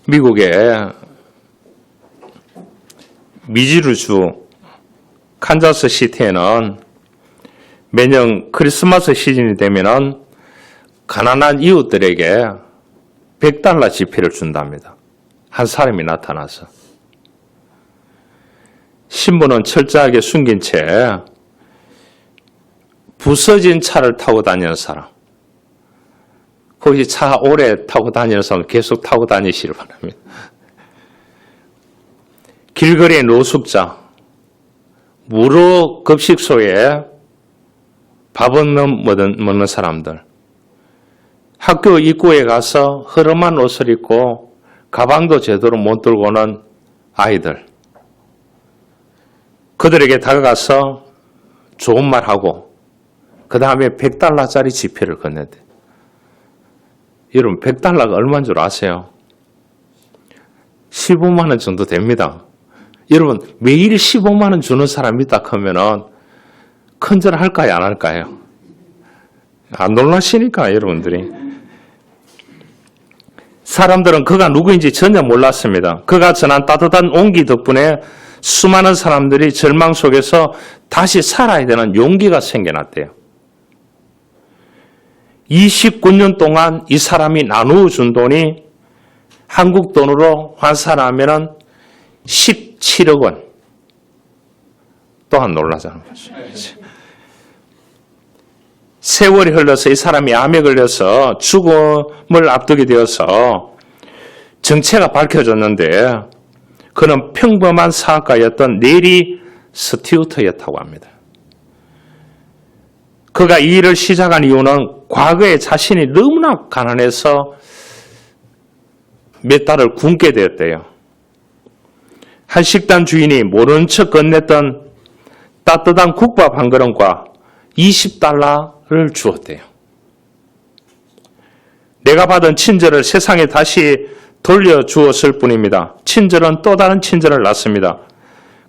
미국의 미주리주 칸자스 시티에는 매년 크리스마스 시즌이 되면은 가난한 이웃들에게 $100 지폐를 준답니다. 한 사람이 나타나서. 신부는 철저하게 숨긴 채 부서진 차를 타고 다니는 사람, 혹시 차 오래 타고 다니는 사람 계속 타고 다니시길 바랍니다. 길거리의 노숙자, 무료 급식소에 밥은 먹는 사람들, 학교 입구에 가서 허름한 옷을 입고 가방도 제대로 못 들고는 아이들, 그들에게 다가가서 좋은 말 하고 그 다음에 $100짜리 지폐를 건네대. 여러분, $100가 얼마인 줄 아세요? 15만 원 정도 됩니다. 여러분, 매일 15만 원 주는 사람이 딱 하면은 큰절 할까요, 안 할까요? 안 놀라시니까, 여러분들이. 사람들은 그가 누구인지 전혀 몰랐습니다. 그가 전한 따뜻한 온기 덕분에 수많은 사람들이 절망 속에서 다시 살아야 되는 용기가 생겨났대요. 29년 동안 이 사람이 나누어 준 돈이 한국 돈으로 환산하면 17억 원. 또한 놀라자는 거죠. 세월이 흘러서 이 사람이 암에 걸려서 죽음을 앞두게 되어서 정체가 밝혀졌는데 그는 평범한 사학가였던 네리 스튜어트였다고 합니다. 그가 이 일을 시작한 이유는 과거에 자신이 너무나 가난해서 몇 달을 굶게 되었대요. 한 식당 주인이 모른 척 건넸던 따뜻한 국밥 한 그릇과 $20를 주었대요. 내가 받은 친절을 세상에 다시 돌려주었을 뿐입니다. 친절은 또 다른 친절을 낳습니다.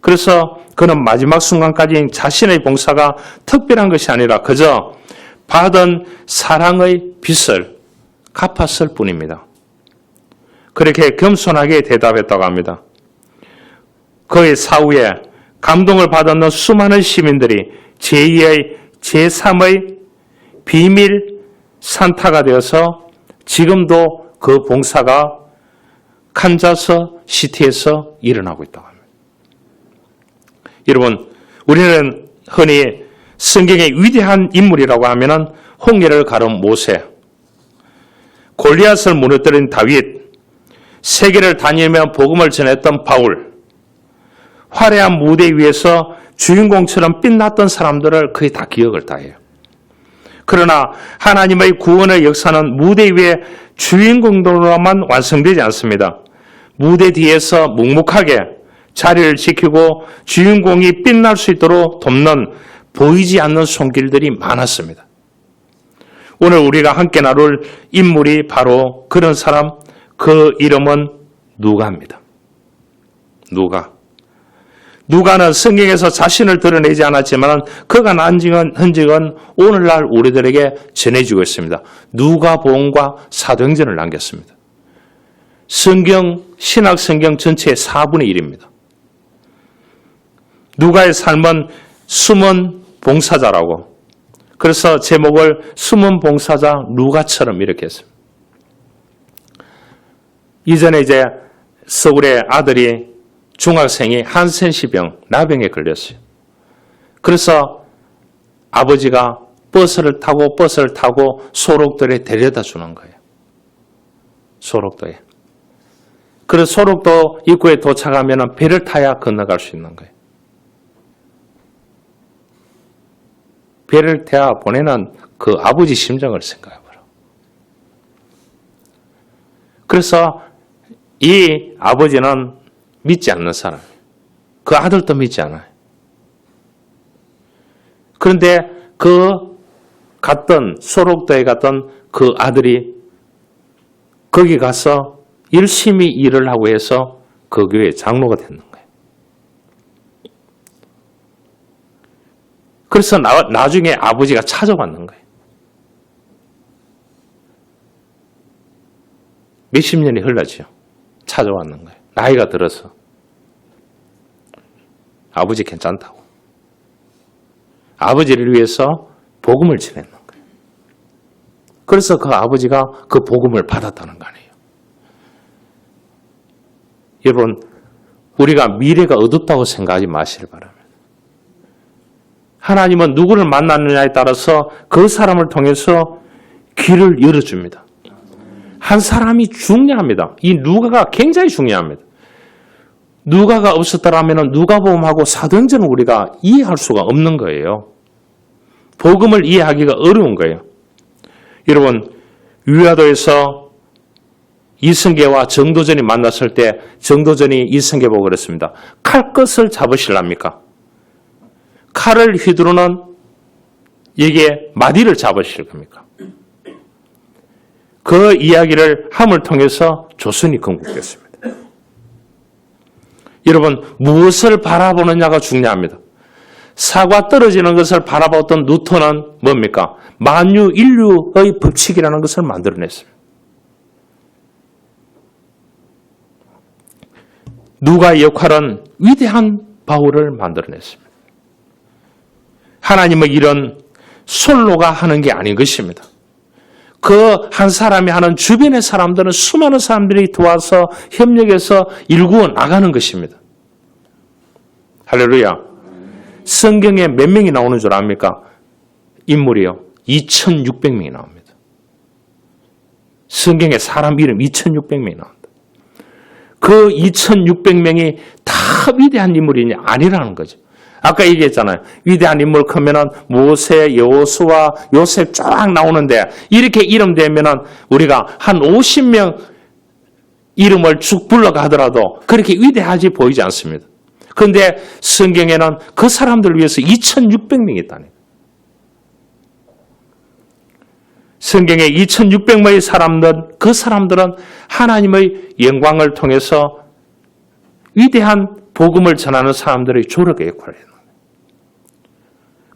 그래서 그는 마지막 순간까지 자신의 봉사가 특별한 것이 아니라 그저 받은 사랑의 빚을 갚았을 뿐입니다. 그렇게 겸손하게 대답했다고 합니다. 그의 사후에 감동을 받았는 수많은 시민들이 제2의 제3의 비밀 산타가 되어서 지금도 그 봉사가 칸자스 시티에서 일어나고 있다고 합니다. 여러분, 우리는 흔히 성경의 위대한 인물이라고 하면 홍해를 가른 모세, 골리앗을 무너뜨린 다윗, 세계를 다니며 복음을 전했던 바울, 화려한 무대 위에서 주인공처럼 빛났던 사람들을 거의 다 기억을 다 해요. 그러나 하나님의 구원의 역사는 무대 위에 주인공들로만 완성되지 않습니다. 무대 뒤에서 묵묵하게 자리를 지키고 주인공이 빛날 수 있도록 돕는 보이지 않는 손길들이 많았습니다. 오늘 우리가 함께 나눌 인물이 바로 그런 사람, 그 이름은 누가입니다. 누가는 성경에서 자신을 드러내지 않았지만 그가 남긴 흔적은 오늘날 우리들에게 전해지고 있습니다. 누가복음과 사도행전을 남겼습니다. 신약 성경 전체의 4분의 1입니다. 누가의 삶은 숨은 봉사자라고, 그래서 제목을 숨은 봉사자 누가처럼 이렇게 했습니다. 이전에 이제 서울의 아들이 중학생이 한센시병, 나병에 걸렸어요. 그래서 아버지가 버스를 타고 소록도에 데려다 주는 거예요. 소록도에. 그래서 소록도 입구에 도착하면 배를 타야 건너갈 수 있는 거예요. 배를 태워 보내는 그 아버지 심정을 생각해보라. 그래서 이 아버지는 믿지 않는 사람이에요. 그 아들도 믿지 않아요. 그런데 소록도에 갔던 그 아들이 거기 가서 열심히 일을 하고 해서 그 교회 장로가 됐는 거예요. 그래서 나중에 아버지가 찾아왔는 거예요. 몇십 년이 흘렀죠. 찾아왔는 거예요. 나이가 들어서. 아버지 괜찮다고. 아버지를 위해서 복음을 전했는 거예요. 그래서 그 아버지가 그 복음을 받았다는 거 아니에요. 여러분, 우리가 미래가 어둡다고 생각하지 마시길 바랍니다. 하나님은 누구를 만나느냐에 따라서 그 사람을 통해서 길을 열어줍니다. 한 사람이 중요합니다. 이 누가가 굉장히 중요합니다. 누가가 없었더라면 누가복음하고 사도행전은 우리가 이해할 수가 없는 거예요. 복음을 이해하기가 어려운 거예요. 여러분, 위화도에서 이성계와 정도전이 만났을 때 정도전이 이성계 보고 그랬습니다. 칼끝을 잡으실랍니까? 칼을 휘두르는 이게 마디를 잡으실 겁니까? 그 이야기를 함을 통해서 조선이 건국됐습니다. 여러분, 무엇을 바라보느냐가 중요합니다. 사과 떨어지는 것을 바라보던 뉴턴은 뭡니까? 만유 인류의 법칙이라는 것을 만들어냈습니다. 누가의 역할은 위대한 바울을 만들어냈습니다. 하나님의 일은 솔로가 하는 게 아닌 것입니다. 그 한 사람이 하는 주변의 사람들은 수많은 사람들이 도와서 협력해서 일구어 나가는 것입니다. 할렐루야. 성경에 몇 명이 나오는 줄 압니까? 인물이요. 2,600명이 나옵니다. 성경에 사람 이름 2,600명이 나옵니다. 그 2,600명이 다 위대한 인물이냐? 아니라는 거죠. 아까 얘기했잖아요. 위대한 인물 크면은 모세, 여호수아, 요셉 쫙 나오는데 이렇게 이름 되면은 우리가 한 50명 이름을 쭉 불러가더라도 그렇게 위대하지 보이지 않습니다. 그런데 성경에는 그 사람들을 위해서 2,600명이 있다니. 성경에 2,600명의 사람들, 그 사람들은 하나님의 영광을 통해서 위대한 복음을 전하는 사람들의 조력의 역할을 했는 거예요.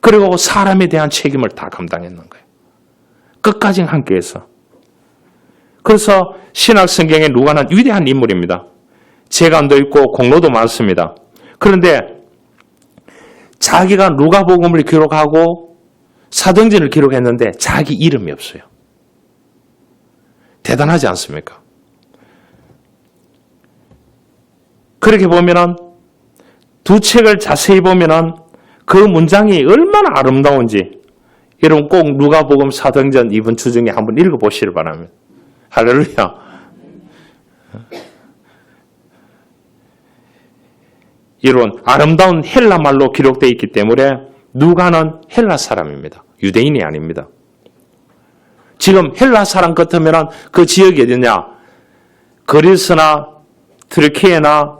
그리고 사람에 대한 책임을 다 감당했는 거예요. 끝까지 함께해서. 그래서 신약 성경에 누가는 위대한 인물입니다. 재간도 있고 공로도 많습니다. 그런데 자기가 누가복음을 기록하고 사도행전을 기록했는데 자기 이름이 없어요. 대단하지 않습니까? 그렇게 보면은 두 책을 자세히 보면은 그 문장이 얼마나 아름다운지 여러분 꼭 누가복음 사도행전 이번 주 중에 한번 읽어보시길 바랍니다. 할렐루야. 이런 아름다운 헬라 말로 기록되어 있기 때문에 누가는 헬라 사람입니다. 유대인이 아닙니다. 지금 헬라 사람 같으면 그 지역이 어디냐? 그리스나 트르키에나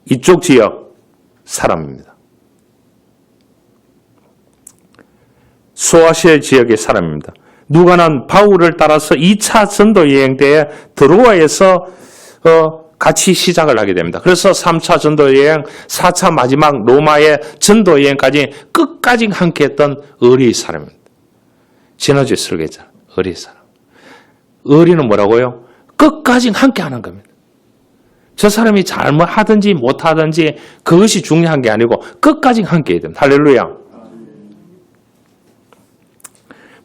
이쪽 지역 사람입니다. 소아시아 지역의 사람입니다. 누가는 바울을 따라서 2차 전도 여행 때에 드로아에서 같이 시작을 하게 됩니다. 그래서 3차 전도 여행, 4차 마지막 로마의 전도 여행까지 끝까지 함께했던 의리의 사람입니다. 지난주에 설교했잖아요. 의리의 사람. 의리는 뭐라고요? 끝까지 함께하는 겁니다. 저 사람이 잘못하든지 못하든지 그것이 중요한 게 아니고 끝까지 함께해야 됩니다. 할렐루야.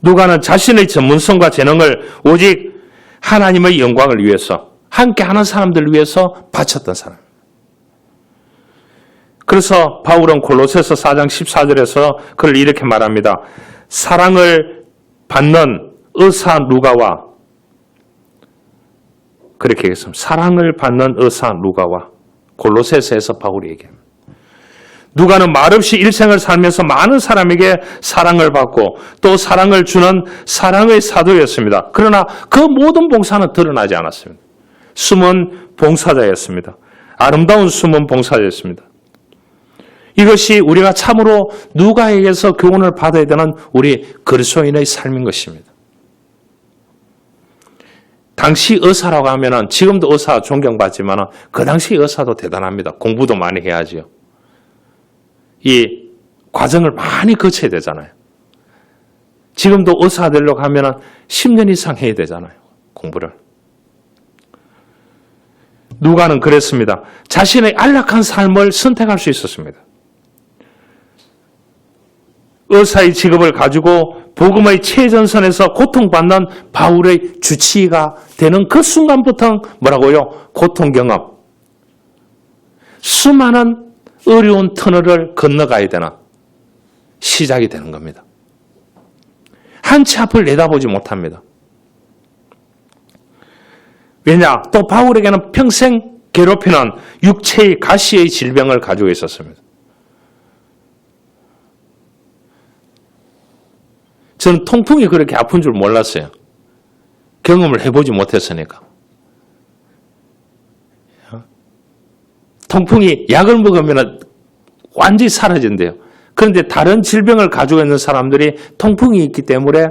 누가는 자신의 전문성과 재능을 오직 하나님의 영광을 위해서 함께하는 받쳐들을 위해서 바쳤던 사람입니다. 그래서 바울은 골로새서 4장 14절에서 그를 이렇게 말합니다. 사랑을 받는 의사 누가와 그렇게 얘기했습니다. 사랑을 받는 의사 누가와 골로새서에서 바울이 얘기합니다. 누가는 말없이 일생을 살면서 많은 사람에게 사랑을 받고 또 사랑을 주는 사랑의 사도였습니다. 그러나 그 모든 봉사는 드러나지 않았습니다. 숨은 봉사자였습니다. 아름다운 숨은 봉사자였습니다. 이것이 우리가 참으로 누가에게서 교훈을 받아야 되는 우리 그리스도인의 삶인 것입니다. 당시 의사라고 하면은 지금도 의사 존경받지만 그 당시 의사도 대단합니다. 공부도 많이 해야지요. 이 과정을 많이 거쳐야 되잖아요. 지금도 의사 되려고 하면은 10년 이상 해야 되잖아요. 공부를. 누가는 그랬습니다. 자신의 안락한 삶을 선택할 수 있었습니다. 의사의 직업을 가지고 복음의 최전선에서 고통받는 바울의 주치의가 되는 그 순간부터 뭐라고요? 고통 경험. 수많은 어려운 터널을 건너가야 되나 시작이 되는 겁니다. 한치 앞을 내다보지 못합니다. 왜냐? 또 바울에게는 평생 괴롭히는 육체의 가시의 질병을 가지고 있었습니다. 저는 통풍이 그렇게 아픈 줄 몰랐어요. 경험을 해보지 못했으니까. 통풍이 약을 먹으면 완전히 사라진대요. 그런데 다른 질병을 가지고 있는 사람들이 통풍이 있기 때문에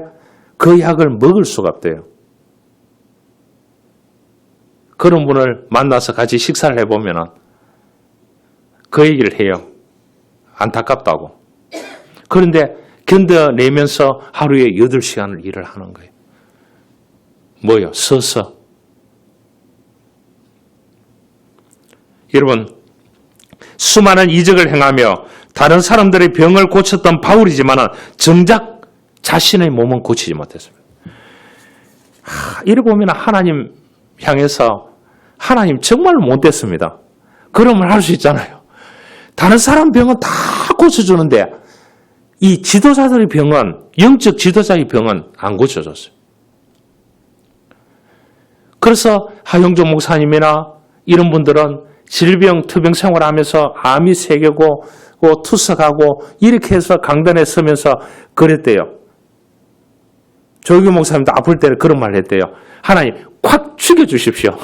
그 약을 먹을 수가 없대요. 그런 분을 만나서 같이 식사를 해보면 그 얘기를 해요. 안타깝다고. 그런데 견뎌내면서 하루에 8시간을 일을 하는 거예요. 뭐요? 서서. 여러분, 수많은 이적을 행하며 다른 사람들의 병을 고쳤던 바울이지만 정작 자신의 몸은 고치지 못했습니다. 이래 보면 하나님 향해서 하나님 정말 못됐습니다. 그러면 할 수 있잖아요. 다른 사람 병은 다 고쳐주는데 이 지도자들의 병은, 영적 지도자의 병은 안 고쳐졌어요. 그래서 하영조 목사님이나 이런 분들은 질병, 투병 생활하면서 암이 세개고 투석하고 이렇게 해서 강단에 서면서 그랬대요. 조규 목사님도 아플 때는 그런 말을 했대요. 하나님 콱 죽여주십시오.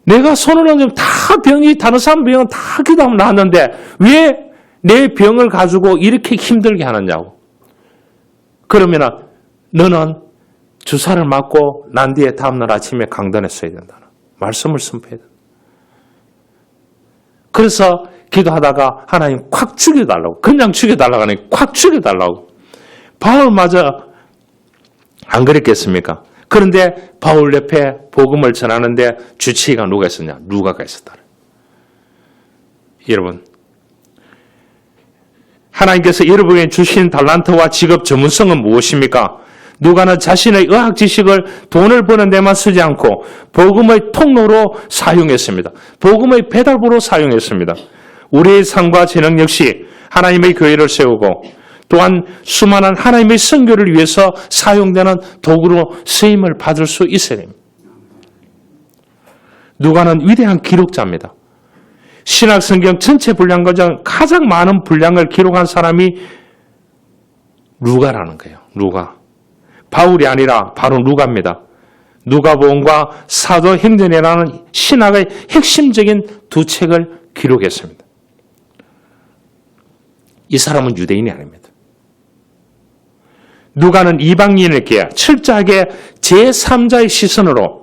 내가 손을 얹으면 다 병이, 다른 사람 병은 다 기도하면 나았는데 왜 내 병을 가지고 이렇게 힘들게 하느냐고. 그러면 너는 주사를 맞고 난 뒤에 다음날 아침에 강단에 서야 된다는 말씀을 선포해야 된다. 그래서 기도하다가 하나님 콱 죽여달라고. 그냥 죽여달라고 하니 콱 죽여달라고. 바울마저 안 그랬겠습니까? 그런데 바울 옆에 복음을 전하는데 주치의가 누가 있었냐? 누가가 있었다. 여러분, 하나님께서 여러분에게 주신 달란트와 직업 전문성은 무엇입니까? 누가는 자신의 의학 지식을 돈을 버는 데만 쓰지 않고 복음의 통로로 사용했습니다. 복음의 배달부로 사용했습니다. 우리의 삶과 재능 역시 하나님의 교회를 세우고 또한 수많은 하나님의 선교를 위해서 사용되는 도구로 쓰임을 받을 수 있어야 됩니다. 누가는 위대한 기록자입니다. 신약 성경 전체 분량 중 가장 많은 분량을 기록한 사람이 누가라는 거예요. 누가. 바울이 아니라 바로 누가입니다. 누가복음과 사도행전이라는 신학의 핵심적인 두 책을 기록했습니다. 이 사람은 유대인이 아닙니다. 누가는 이방인에게 철저하게 제3자의 시선으로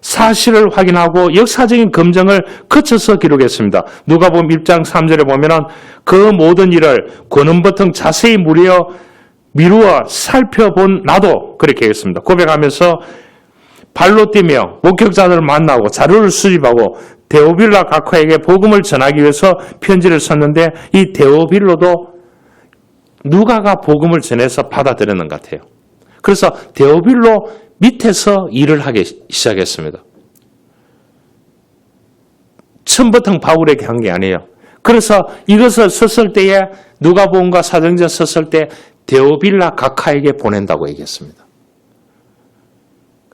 사실을 확인하고 역사적인 검증을 거쳐서 기록했습니다. 누가복음 1장 3절에 보면 그 모든 일을 권은부터 자세히 미루어 살펴본 나도 그렇게 했습니다. 고백하면서 발로 뛰며 목격자들을 만나고 자료를 수집하고 데오빌라 각화에게 복음을 전하기 위해서 편지를 썼는데 이 데오빌로도 누가가 복음을 전해서 받아들였는 것 같아요. 그래서 데오빌로 밑에서 일을 하기 시작했습니다. 처음부터 바울에게 한 게 아니에요. 그래서 이것을 썼을 때에 누가복음과 사도행전 썼을 때 데오빌라 각하에게 보낸다고 얘기했습니다.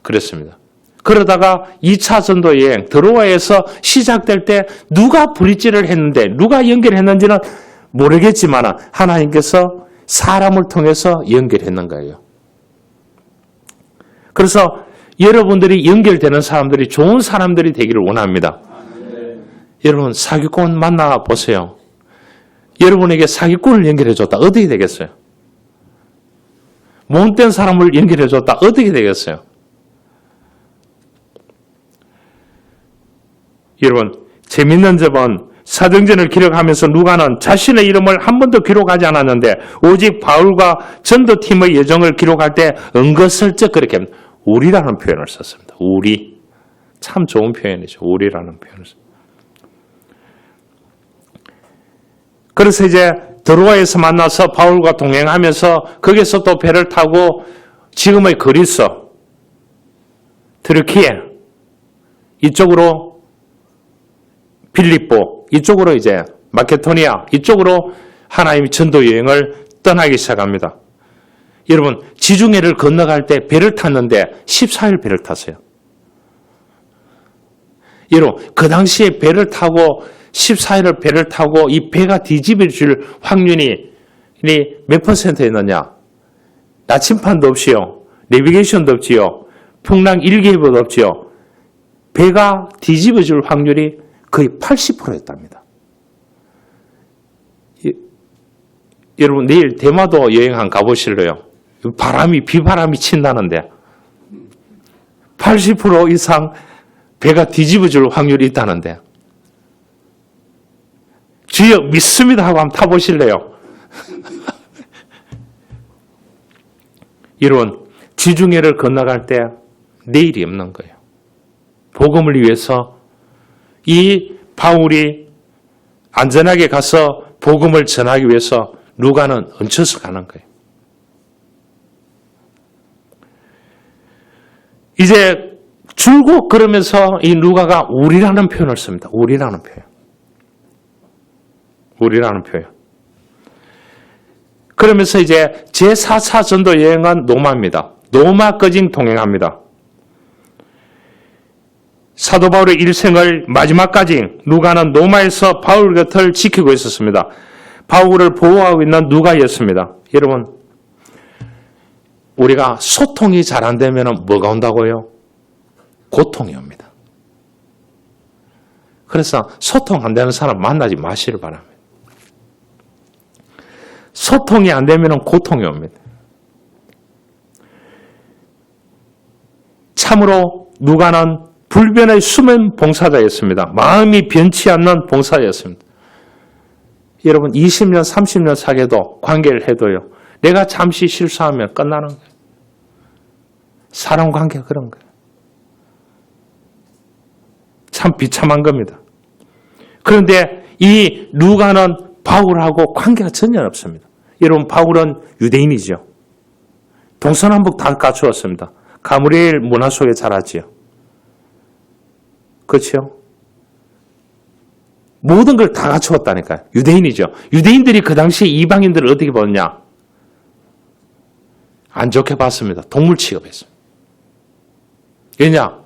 그랬습니다. 그러다가 2차 전도 여행 드로아에서 시작될 때 누가 브릿지를 했는데 누가 연결했는지는 모르겠지만 하나님께서 사람을 통해서 연결했는 거예요. 그래서 여러분들이 연결되는 사람들이 좋은 사람들이 되기를 원합니다. 여러분 사기꾼 만나보세요. 여러분에게 사기꾼을 연결해줬다. 어떻게 되겠어요? 못된 사람을 연결해줬다. 어떻게 되겠어요? 여러분 재밌는 점은 사도행전을 기록하면서 누가는 자신의 이름을 한 번도 기록하지 않았는데 오직 바울과 전도팀의 여정을 기록할 때 은근슬쩍 그렇게 우리라는 표현을 썼습니다. 우리. 참 좋은 표현이죠. 우리라는 표현을. 그래서 이제 드로아에서 만나서 바울과 동행하면서 거기서 또 배를 타고 지금의 그리스, 트르키에 이쪽으로 빌립보, 이쪽으로 이제 마케도니아, 이쪽으로 하나님의 전도 여행을 떠나기 시작합니다. 여러분, 지중해를 건너갈 때 배를 탔는데 14일 배를 탔어요. 여러분, 그 당시에 배를 타고 14일을 배를 타고 이 배가 뒤집어질 확률이 몇 %였느냐? 나침판도 없이요. 내비게이션도 없지요. 풍랑 일기예보도 없지요. 배가 뒤집어질 확률이 거의 80%였답니다. 여러분, 내일 대마도 여행 한번 가보실래요? 비바람이 친다는데 80% 이상 배가 뒤집어질 확률이 있다는데 주여 믿습니다 하고 한번 타보실래요? 여러분, 지중해를 건너갈 때 내일이 없는 거예요. 복음을 위해서 이 바울이 안전하게 가서 복음을 전하기 위해서 루가는 얹혀서 가는 거예요. 이제 줄곧 그러면서 이 루가가 우리라는 표현을 씁니다. 우리라는 표현. 우리라는 표현. 그러면서 이제 제4차 전도 여행은 노마입니다. 노마까지 동행합니다. 사도 바울의 일생을 마지막까지 루가는 노마에서 바울 곁을 지키고 있었습니다. 바울을 보호하고 있는 누가였습니다. 여러분, 우리가 소통이 잘 안 되면 뭐가 온다고요? 고통이 옵니다. 그래서 소통 안 되는 사람 만나지 마시길 바랍니다. 소통이 안 되면 고통이 옵니다. 참으로 누가는 불변의 숨은 봉사자였습니다. 마음이 변치 않는 봉사자였습니다. 여러분, 20년, 30년 사귀어도 관계를 해도요, 내가 잠시 실수하면 끝나는 거예요. 사람 관계가 그런 거예요. 참 비참한 겁니다. 그런데 이 루가는 바울하고 관계가 전혀 없습니다. 여러분, 바울은 유대인이죠. 동서남북 다 갖추었습니다. 가므리엘 문화 속에 자랐지요. 그렇죠? 모든 걸 다 갖추었다니까요. 유대인이죠. 유대인들이 그 당시에 이방인들을 어떻게 보느냐? 안 좋게 봤습니다. 동물 취급했습니다. 왜냐?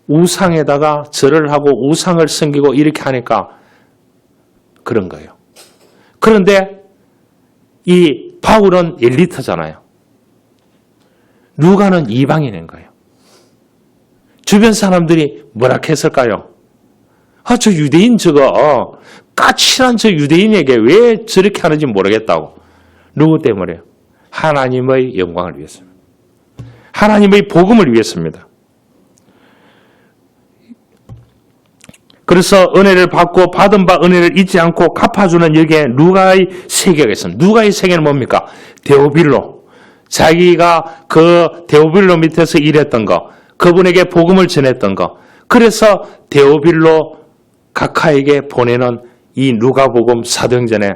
우상에다가 절을 하고 우상을 섬기고 이렇게 하니까 그런 거예요. 그런데 이 바울은 엘리트잖아요. 루가는 이방인인 거예요. 주변 사람들이 뭐라 했을까요? 저 유대인 저거 까칠한 저 유대인에게 왜 저렇게 하는지 모르겠다고. 누구 때문에요? 하나님의 영광을 위해서입니다. 하나님의 복음을 위해서입니다. 그래서 은혜를 받고 받은 바 은혜를 잊지 않고 갚아주는 여기에 누가의 세계가 있습니다. 누가의 세계는 뭡니까? 데오빌로. 자기가 그 데오빌로 밑에서 일했던 거, 그분에게 복음을 전했던 거. 그래서 데오빌로 각하에게 보내는 이 누가복음 사도행전의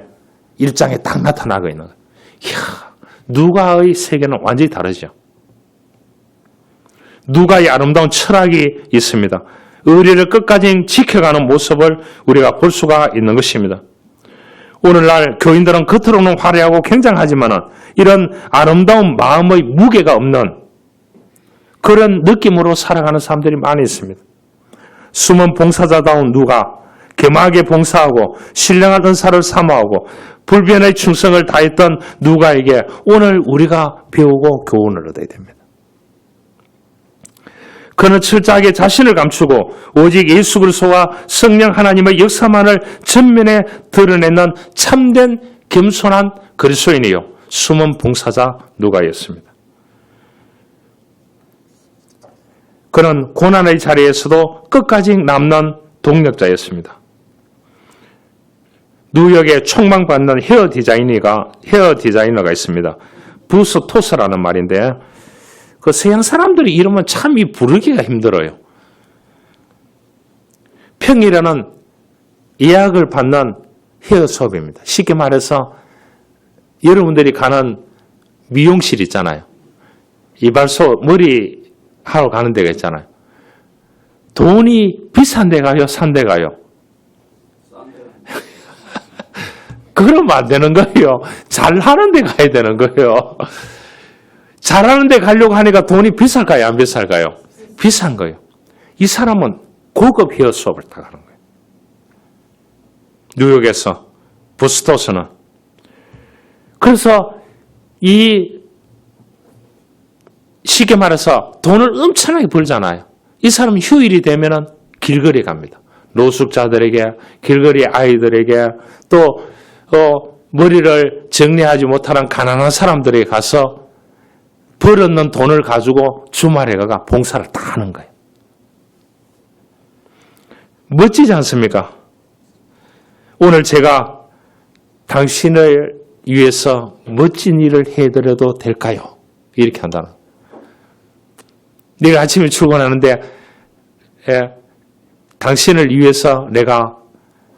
1장에 딱 나타나고 있는 거예요. 이야, 누가의 세계는 완전히 다르죠. 누가의 아름다운 철학이 있습니다. 의리를 끝까지 지켜가는 모습을 우리가 볼 수가 있는 것입니다. 오늘날 교인들은 겉으로는 화려하고 굉장하지만 이런 아름다운 마음의 무게가 없는 그런 느낌으로 살아가는 사람들이 많이 있습니다. 숨은 봉사자다운 누가 겸하게 봉사하고 신령한 은사를 사모하고 불변의 충성을 다했던 누가에게 오늘 우리가 배우고 교훈을 얻어야 됩니다. 그는 철저하게 자신을 감추고 오직 예수 그리스도와 성령 하나님의 역사만을 전면에 드러내는 참된 겸손한 그리스도인이요 숨은 봉사자 누가였습니다. 그는 고난의 자리에서도 끝까지 남는 동력자였습니다. 뉴욕에 촉망받는 헤어 디자이너가 있습니다. 부스 토스라는 말인데 그 서양 사람들이 이러면 참 부르기가 힘들어요. 평일에는 예약을 받는 헤어 수업입니다. 쉽게 말해서 여러분들이 가는 미용실 있잖아요. 이발소 머리 하러 가는 데가 있잖아요. 돈이 비싼 데 가요? 싼 데 가요? 그러면 안 되는 거예요. 잘하는 데 가야 되는 거예요. 잘하는 데 가려고 하니까 돈이 비쌀까요? 안 비쌀까요? 비싼 거예요. 이 사람은 고급 헤어 수업을 다 가는 거예요. 뉴욕에서 부스토스는. 그래서 이 쉽게 말해서 돈을 엄청나게 벌잖아요. 이 사람은 휴일이 되면은 길거리에 갑니다. 노숙자들에게, 길거리 아이들에게, 또 머리를 정리하지 못하는 가난한 사람들에게 가서 벌었는 돈을 가지고 주말에 가가 봉사를 다 하는 거예요. 멋지지 않습니까? 오늘 제가 당신을 위해서 멋진 일을 해드려도 될까요? 이렇게 한다는. 내일 아침에 출근하는데 당신을 위해서 내가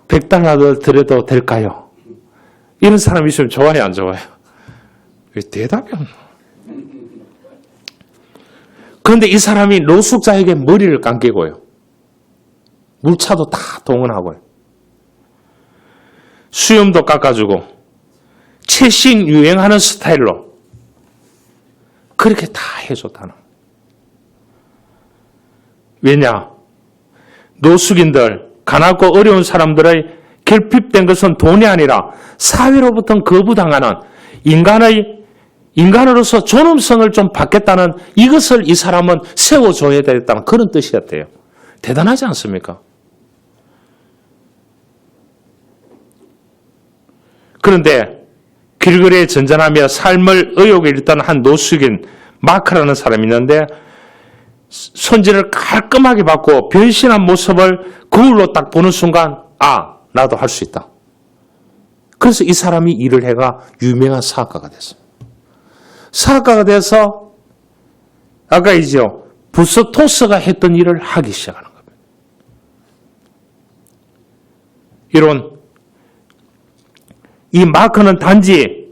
$100를 드려도 될까요? 이런 사람이 있으면 좋아요, 안 좋아요? 왜 대답이 없나? 그런데 이 사람이 노숙자에게 머리를 감기고요. 물차도 다 동원하고요. 수염도 깎아주고 최신 유행하는 스타일로 그렇게 다 해줬다는. 왜냐? 노숙인들, 가난하고 어려운 사람들의 결핍된 것은 돈이 아니라 사회로부터 거부당하는 인간으로서 존엄성을 좀 받겠다는 이것을 이 사람은 세워줘야 되겠다는 그런 뜻이었대요. 대단하지 않습니까? 그런데 길거리에 전전하며 삶을 의욕에 일단 한 노숙인 마크라는 사람이 있는데 손질을 깔끔하게 받고 변신한 모습을 거울로 딱 보는 순간 나도 할 수 있다. 그래서 이 사람이 일을 해가 유명한 사학가가 됐어요. 사학가가 돼서 아까 이죠. 부스토스가 했던 일을 하기 시작하는 겁니다. 이런 이 마크는 단지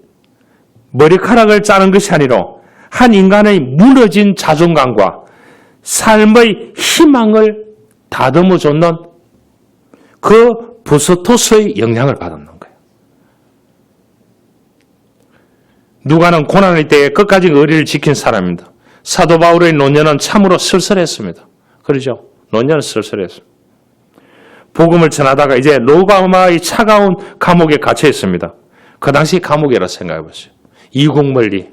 머리카락을 자른 것이 아니라 한 인간의 무너진 자존감과 삶의 희망을 다듬어줬는 그 부스토스의 영향을 받았는 거예요. 누가는 고난의 때에 끝까지 의리를 지킨 사람입니다. 사도 바울의 노년은 참으로 쓸쓸했습니다. 그렇죠? 노년은 쓸쓸했습니다. 복음을 전하다가 이제 로마의 차가운 감옥에 갇혀 있습니다. 그 당시 감옥이라 생각해 보세요. 이국 멀리.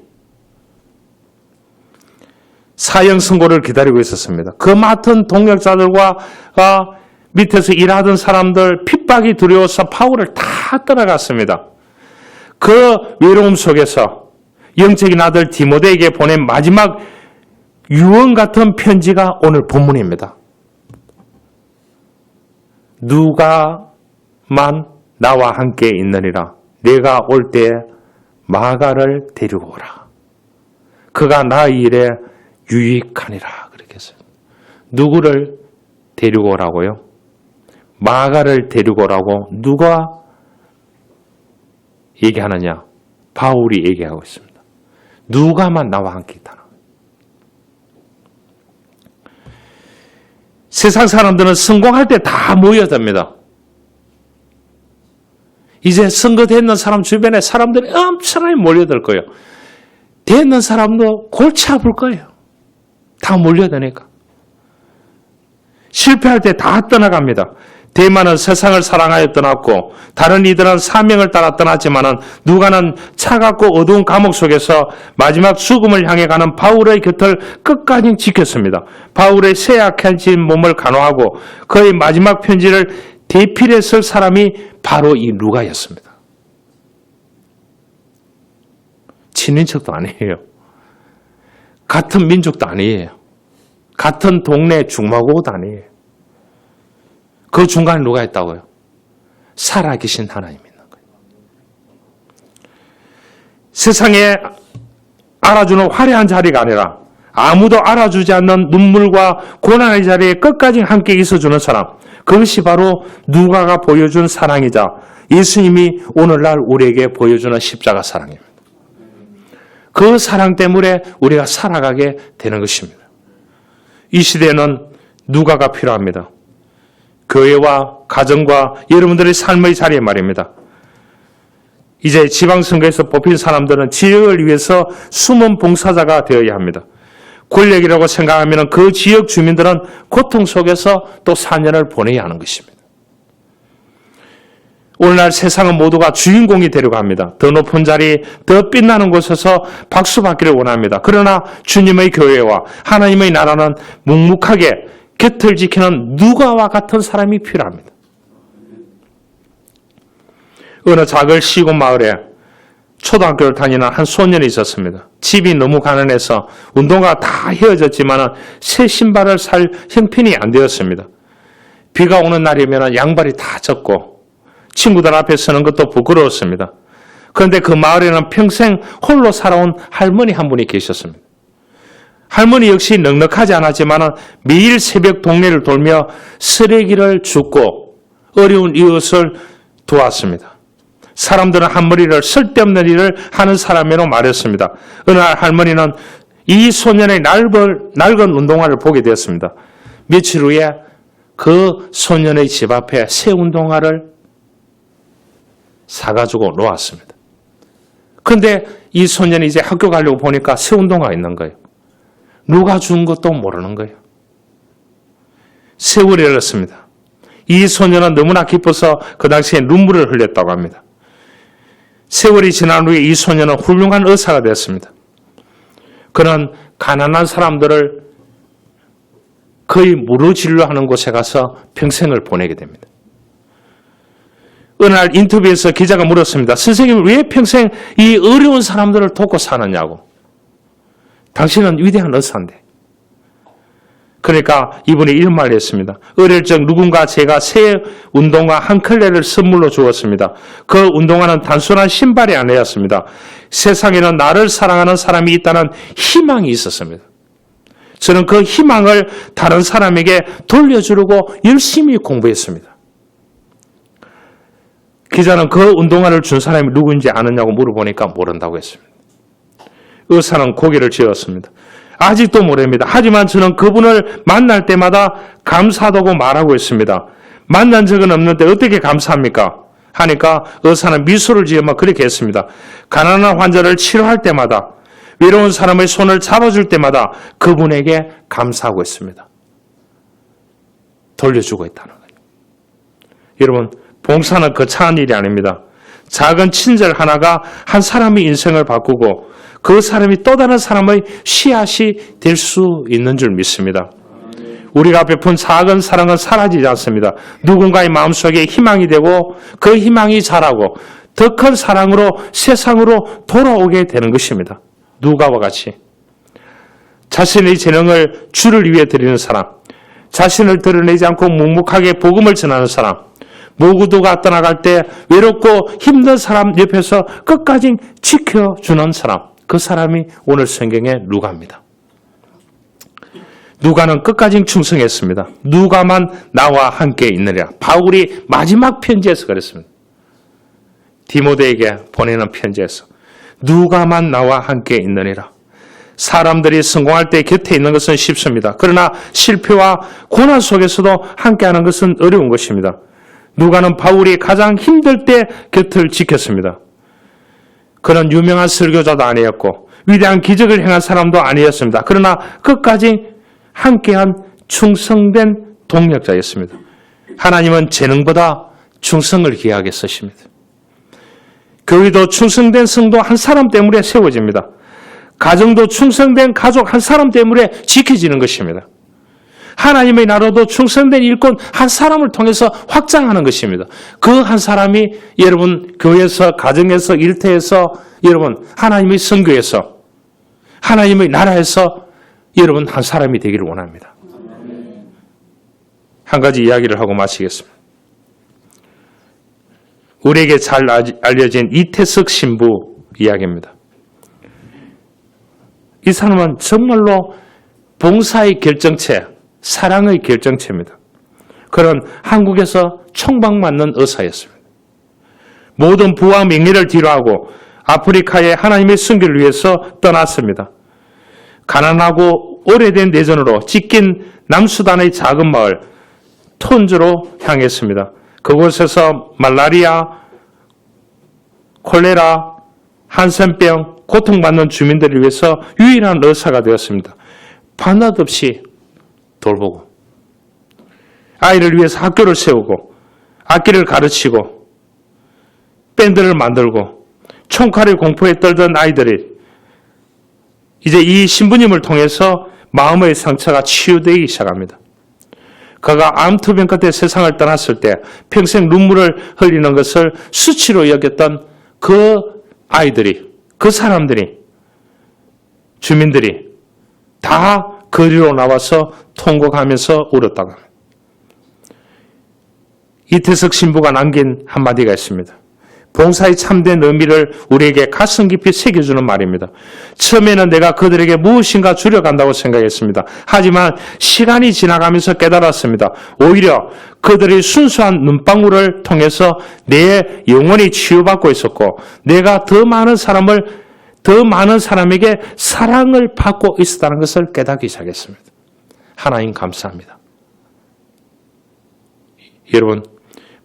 사형 선고를 기다리고 있었습니다. 그 맡은 동역자들과 밑에서 일하던 사람들 핍박이 두려워서 바울을 다 떠나갔습니다. 그 외로움 속에서 영적인 아들 디모데에게 보낸 마지막 유언 같은 편지가 오늘 본문입니다. 누가만 나와 함께 있느니라. 내가 올 때에 마가를 데리고 오라. 그가 나의 일에 유익하니라. 그렇게 했어요. 누구를 데리고 오라고요? 마가를 데리고 오라고 누가 얘기하느냐? 바울이 얘기하고 있습니다. 누가만 나와 함께 있다는 거예요. 세상 사람들은 성공할 때 다 모여듭니다. 이제 선거됐는 사람 주변에 사람들이 엄청나게 몰려들 거예요. 됐는 사람도 골치 아플 거예요. 다 몰려드니까. 실패할 때 다 떠나갑니다. 대만은 세상을 사랑하여 떠났고 다른 이들은 사명을 따라 떠났지만은 누가는 차갑고 어두운 감옥 속에서 마지막 죽음을 향해 가는 바울의 곁을 끝까지 지켰습니다. 바울의 쇠약해진 몸을 간호하고 그의 마지막 편지를 대필해 쓸 사람이 바로 이 누가였습니다. 친인척도 아니에요. 같은 민족도 아니에요. 같은 동네 중마고도 아니에요. 그 중간에 누가 있다고요? 살아계신 하나님이 있는 거예요. 세상에 알아주는 화려한 자리가 아니라 아무도 알아주지 않는 눈물과 고난의 자리에 끝까지 함께 있어주는 사람, 그것이 바로 누가가 보여준 사랑이자 예수님이 오늘날 우리에게 보여주는 십자가 사랑입니다. 그 사랑 때문에 우리가 살아가게 되는 것입니다. 이 시대에는 누가가 필요합니다. 교회와 가정과 여러분들의 삶의 자리에 말입니다. 이제 지방선거에서 뽑힌 사람들은 지역을 위해서 숨은 봉사자가 되어야 합니다. 권력이라고 생각하면 그 지역 주민들은 고통 속에서 또 4년을 보내야 하는 것입니다. 오늘날 세상은 모두가 주인공이 되려고 합니다. 더 높은 자리, 더 빛나는 곳에서 박수받기를 원합니다. 그러나 주님의 교회와 하나님의 나라는 묵묵하게 곁을 지키는 누가와 같은 사람이 필요합니다. 어느 작은 시골 마을에 초등학교를 다니는 한 소년이 있었습니다. 집이 너무 가난해서 운동화가 다 헤어졌지만 새 신발을 살 형편이 안 되었습니다. 비가 오는 날이면 양발이 다 젖고 친구들 앞에 서는 것도 부끄러웠습니다. 그런데 그 마을에는 평생 홀로 살아온 할머니 한 분이 계셨습니다. 할머니 역시 넉넉하지 않았지만 매일 새벽 동네를 돌며 쓰레기를 줍고 어려운 이웃을 도왔습니다. 사람들은 할머니를 쓸데없는 일을 하는 사람으로 말했습니다. 어느 날 할머니는 이 소년의 낡은 운동화를 보게 되었습니다. 며칠 후에 그 소년의 집 앞에 새 운동화를 사가지고 놓았습니다. 그런데 이 소년이 이제 학교 가려고 보니까 새 운동화가 있는 거예요. 누가 준 것도 모르는 거예요. 세월이 흘렀습니다. 이 소년은 너무나 기뻐서 그 당시에 눈물을 흘렸다고 합니다. 세월이 지난 후에 이 소년은 훌륭한 의사가 되었습니다. 그는 가난한 사람들을 거의 무료 진료하는 곳에 가서 평생을 보내게 됩니다. 어느 날 인터뷰에서 기자가 물었습니다. 선생님, 왜 평생 이 어려운 사람들을 돕고 사느냐고. 당신은 위대한 의사인데. 그러니까 이분이 이런 말을 했습니다. 어릴 적 누군가 제가 새 운동화 한 켤레를 선물로 주었습니다. 그 운동화는 단순한 신발이 아니었습니다. 세상에는 나를 사랑하는 사람이 있다는 희망이 있었습니다. 저는 그 희망을 다른 사람에게 돌려주려고 열심히 공부했습니다. 기자는 그 운동화를 준 사람이 누구인지 아느냐고 물어보니까 모른다고 했습니다. 의사는 고개를 지었습니다. 아직도 모릅니다. 하지만 저는 그분을 만날 때마다 감사하다고 말하고 있습니다. 만난 적은 없는데 어떻게 감사합니까? 하니까 의사는 미소를 지으며 그렇게 했습니다. 가난한 환자를 치료할 때마다, 외로운 사람의 손을 잡아줄 때마다 그분에게 감사하고 있습니다. 돌려주고 있다는 거예요. 여러분, 봉사는 거창한 일이 아닙니다. 작은 친절 하나가 한 사람의 인생을 바꾸고 그 사람이 또 다른 사람의 씨앗이 될 수 있는 줄 믿습니다. 우리가 베푼 작은 사랑은 사라지지 않습니다. 누군가의 마음속에 희망이 되고 그 희망이 자라고 더 큰 사랑으로 세상으로 돌아오게 되는 것입니다. 누가와 같이 자신의 재능을 주를 위해 드리는 사람, 자신을 드러내지 않고 묵묵하게 복음을 전하는 사람, 모두가 떠나갈 때 외롭고 힘든 사람 옆에서 끝까지 지켜주는 사람, 그 사람이 오늘 성경의 누가입니다. 누가는 끝까지 충성했습니다. 누가만 나와 함께 있느니라. 바울이 마지막 편지에서 그랬습니다. 디모데에게 보내는 편지에서 누가만 나와 함께 있느니라. 사람들이 성공할 때 곁에 있는 것은 쉽습니다. 그러나 실패와 고난 속에서도 함께하는 것은 어려운 것입니다. 누가는 바울이 가장 힘들 때 곁을 지켰습니다. 그는 유명한 설교자도 아니었고 위대한 기적을 행한 사람도 아니었습니다. 그러나 끝까지 함께한 충성된 동력자였습니다. 하나님은 재능보다 충성을 귀하게 쓰십니다. 교회도 충성된 성도 한 사람 때문에 세워집니다. 가정도 충성된 가족 한 사람 때문에 지켜지는 것입니다. 하나님의 나라도 충성된 일꾼 한 사람을 통해서 확장하는 것입니다. 그 한 사람이 여러분 교회에서, 가정에서, 일터에서, 여러분 하나님의 선교에서, 하나님의 나라에서 여러분 한 사람이 되기를 원합니다. 한 가지 이야기를 하고 마치겠습니다. 우리에게 잘 알려진 이태석 신부 이야기입니다. 이 사람은 정말로 봉사의 결정체, 사랑의 결정체입니다. 그는 한국에서 총박맞는 의사였습니다. 모든 부와 명예를 뒤로하고 아프리카의 하나님의 선교를 위해서 떠났습니다. 가난하고 오래된 내전으로 찢긴 남수단의 작은 마을 톤주로 향했습니다. 그곳에서 말라리아, 콜레라, 한센병, 고통받는 주민들을 위해서 유일한 의사가 되었습니다. 반낮 없이 돌보고 아이를 위해서 학교를 세우고 악기를 가르치고 밴드를 만들고 총칼을 공포에 떨던 아이들이 이제 이 신부님을 통해서 마음의 상처가 치유되기 시작합니다. 그가 암투병 끝에 세상을 떠났을 때 평생 눈물을 흘리는 것을 수치로 여겼던 그 아이들이, 그 사람들이, 주민들이 다 거리로 나와서 통곡하면서 울었다고 합니다. 이태석 신부가 남긴 한마디가 있습니다. 봉사의 참된 의미를 우리에게 가슴 깊이 새겨주는 말입니다. 처음에는 내가 그들에게 무엇인가 주려간다고 생각했습니다. 하지만 시간이 지나가면서 깨달았습니다. 오히려 그들의 순수한 눈방울을 통해서 내 영혼이 치유받고 있었고 내가 더 많은 사람에게 사랑을 받고 있었다는 것을 깨닫기 시작했습니다. 하나님 감사합니다. 여러분,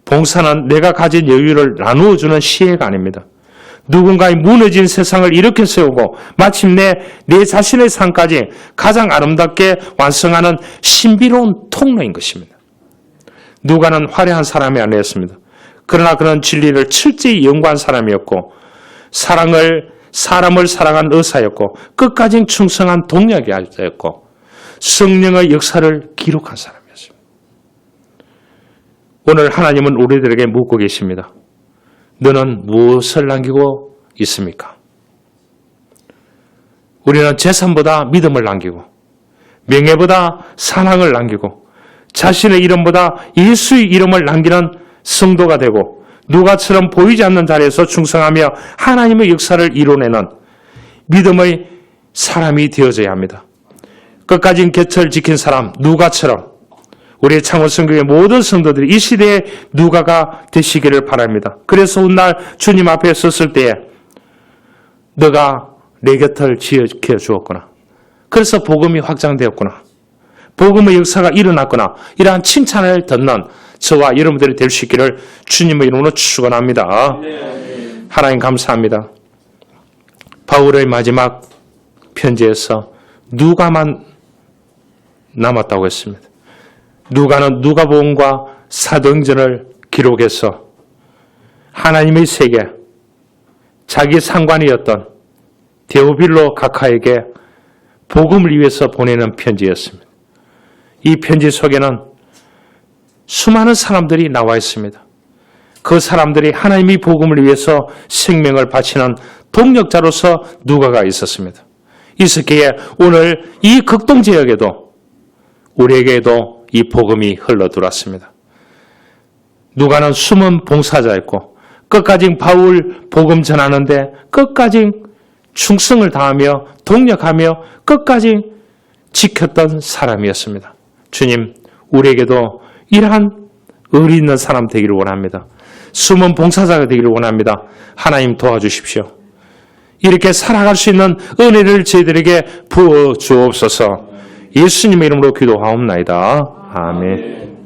봉사는 내가 가진 여유를 나누어주는 시혜가 아닙니다. 누군가의 무너진 세상을 일으켜 세우고 마침내 내 자신의 삶까지 가장 아름답게 완성하는 신비로운 통로인 것입니다. 누가는 화려한 사람이 아니었습니다. 그러나 그는 진리를 철저히 연구한 사람이었고 사람을 사랑한 의사였고 끝까지 충성한 동력이었고 성령의 역사를 기록한 사람이었습니다. 오늘 하나님은 우리들에게 묻고 계십니다. 너는 무엇을 남기고 있습니까? 우리는 재산보다 믿음을 남기고 명예보다 사랑을 남기고 자신의 이름보다 예수의 이름을 남기는 성도가 되고 누가처럼 보이지 않는 자리에서 충성하며 하나님의 역사를 이뤄내는 믿음의 사람이 되어져야 합니다. 끝까지 곁을 지킨 사람 누가처럼 우리의 창원성교회 모든 성도들이 이 시대에 누가가 되시기를 바랍니다. 그래서 훗날 주님 앞에 섰을 때에 너가 내 곁을 지켜주었구나. 그래서 복음이 확장되었구나. 복음의 역사가 일어났구나. 이러한 칭찬을 듣는 저와 여러분들이 될 수 있기를 주님의 이름으로 축원합니다. 하나님 감사합니다. 바울의 마지막 편지에서 누가만 남았다고 했습니다. 누가는 누가복음과 사도행전을 기록해서 하나님의 세계, 자기 상관이었던 데오빌로 각하에게 복음을 위해서 보내는 편지였습니다. 이 편지 속에는 수많은 사람들이 나와 있습니다. 그 사람들이 하나님의 복음을 위해서 생명을 바치는 동력자로서 누가가 있었습니다. 있었기에 오늘 이 극동 지역에도 우리에게도 이 복음이 흘러들어왔습니다. 누가는 숨은 봉사자였고 끝까지 바울 복음 전하는데 끝까지 충성을 다하며 동력하며 끝까지 지켰던 사람이었습니다. 주님, 우리에게도 이러한 의리 있는 사람 되기를 원합니다. 숨은 봉사자가 되기를 원합니다. 하나님 도와주십시오. 이렇게 살아갈 수 있는 은혜를 저희들에게 부어 주옵소서. 예수님의 이름으로 기도하옵나이다. 아멘.